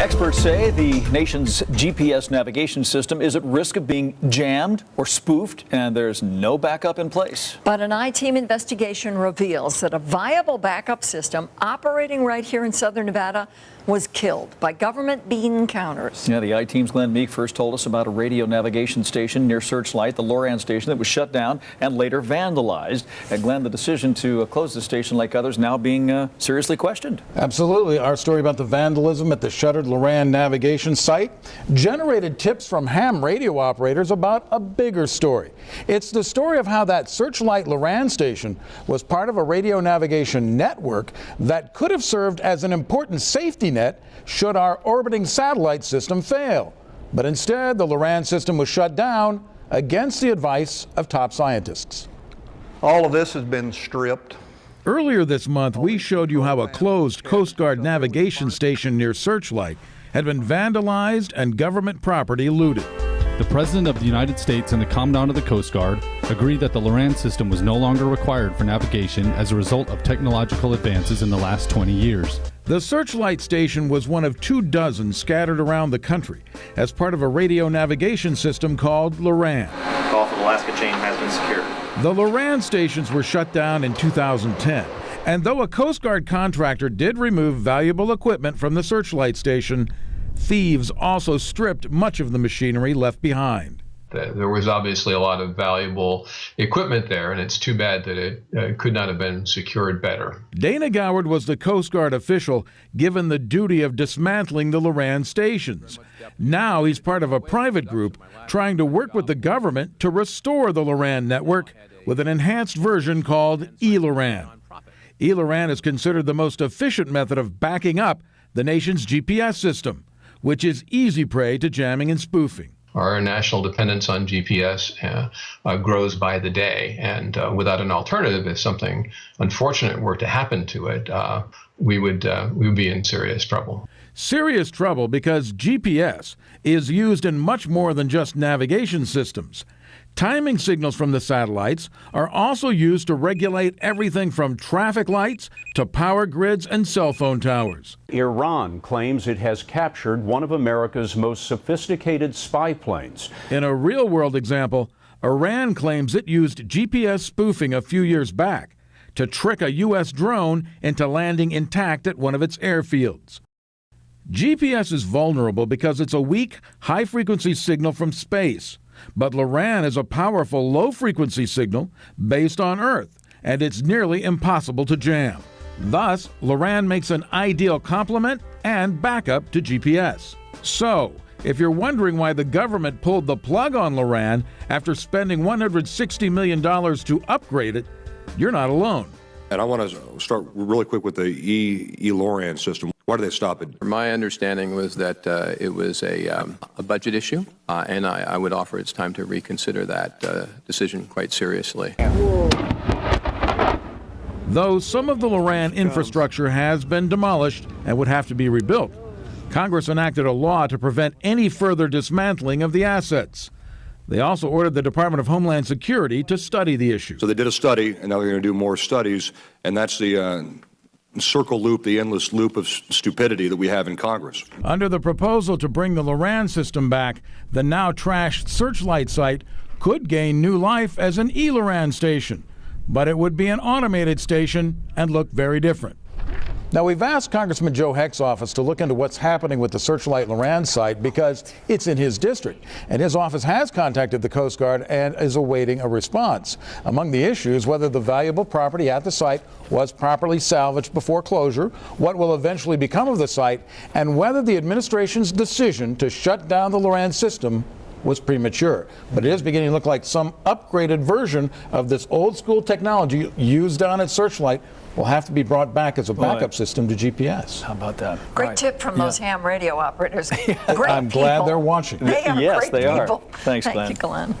Experts say the nation's GPS navigation system is at risk of being jammed or spoofed, and there's no backup in place. But an I-team investigation reveals that a viable backup system operating right here in southern Nevada was killed by government bean counters. Yeah, the I-team's Glenn Meek first told us about a radio navigation station near Searchlight, the LORAN station, that was shut down and later vandalized. And Glenn, the decision to close the station, like others, now being seriously questioned. Absolutely. Our story about the vandalism at the shuttered LORAN navigation site generated tips from ham radio operators about a bigger story. It's the story of how that Searchlight LORAN station was part of a radio navigation network that could have served as an important safety net should our orbiting satellite system fail. But instead, the LORAN system was shut down against the advice of top scientists. All of this has been stripped. Earlier this month, we showed you how a closed Coast Guard navigation station near Searchlight had been vandalized and government property looted. The President of the United States and the Commandant of the Coast Guard agreed that the LORAN system was no longer required for navigation as a result of technological advances in the last 20 years. The Searchlight station was one of 24 scattered around the country as part of a radio navigation system called LORAN. Gulf of Alaska chain has been secured. The LORAN stations were shut down in 2010, and though a Coast Guard contractor did remove valuable equipment from the Searchlight station, thieves also stripped much of the machinery left behind. There was obviously a lot of valuable equipment there, and it's too bad that it could not have been secured better. Dana Goward was the Coast Guard official given the duty of dismantling the LORAN stations. Now he's part of a private group trying to work with the government to restore the LORAN network with an enhanced version called eLORAN. eLORAN is considered the most efficient method of backing up the nation's GPS system, which is easy prey to jamming and spoofing. Our national dependence on GPS grows by the day, and without an alternative, if something unfortunate were to happen to it, we would be in serious trouble. Serious trouble because GPS is used in much more than just navigation systems. Timing signals from the satellites are also used to regulate everything from traffic lights to power grids and cell phone towers. Iran claims it has captured one of America's most sophisticated spy planes. In a real-world example, Iran claims it used GPS spoofing a few years back to trick a U.S. drone into landing intact at one of its airfields. GPS is vulnerable because it's a weak, high-frequency signal from space. But LORAN is a powerful low-frequency signal based on Earth, and it's nearly impossible to jam. Thus, LORAN makes an ideal complement and backup to GPS. So, if you're wondering why the government pulled the plug on LORAN after spending $160 million to upgrade it, you're not alone. And I want to start really quick with the eLORAN system. Why did they stop it? My understanding was that it was a budget issue, and I would offer it's time to reconsider that decision quite seriously. Though some of the LORAN infrastructure has been demolished and would have to be rebuilt, Congress enacted a law to prevent any further dismantling of the assets. They also ordered the Department of Homeland Security to study the issue. So they did a study, and now they're going to do more studies, and that's the circle loop, the endless loop of stupidity that we have in Congress. Under the proposal to bring the LORAN system back, the now trashed Searchlight site could gain new life as an eLORAN station, but it would be an automated station and look very different. Now, we've asked Congressman Joe Heck's office to look into what's happening with the Searchlight LORAN site because it's in his district, and his office has contacted the Coast Guard and is awaiting a response. Among the issues, whether the valuable property at the site was properly salvaged before closure, what will eventually become of the site, and whether the administration's decision to shut down the LORAN system was premature. But it is beginning to look like some upgraded version of this old school technology used down at Searchlight will have to be brought back as a backup system to GPS. How about that? Great tip from those ham radio operators. Great I'm glad people. they're watching. They are yes, great they people. are. Thanks, Glenn. Thank you, Glenn.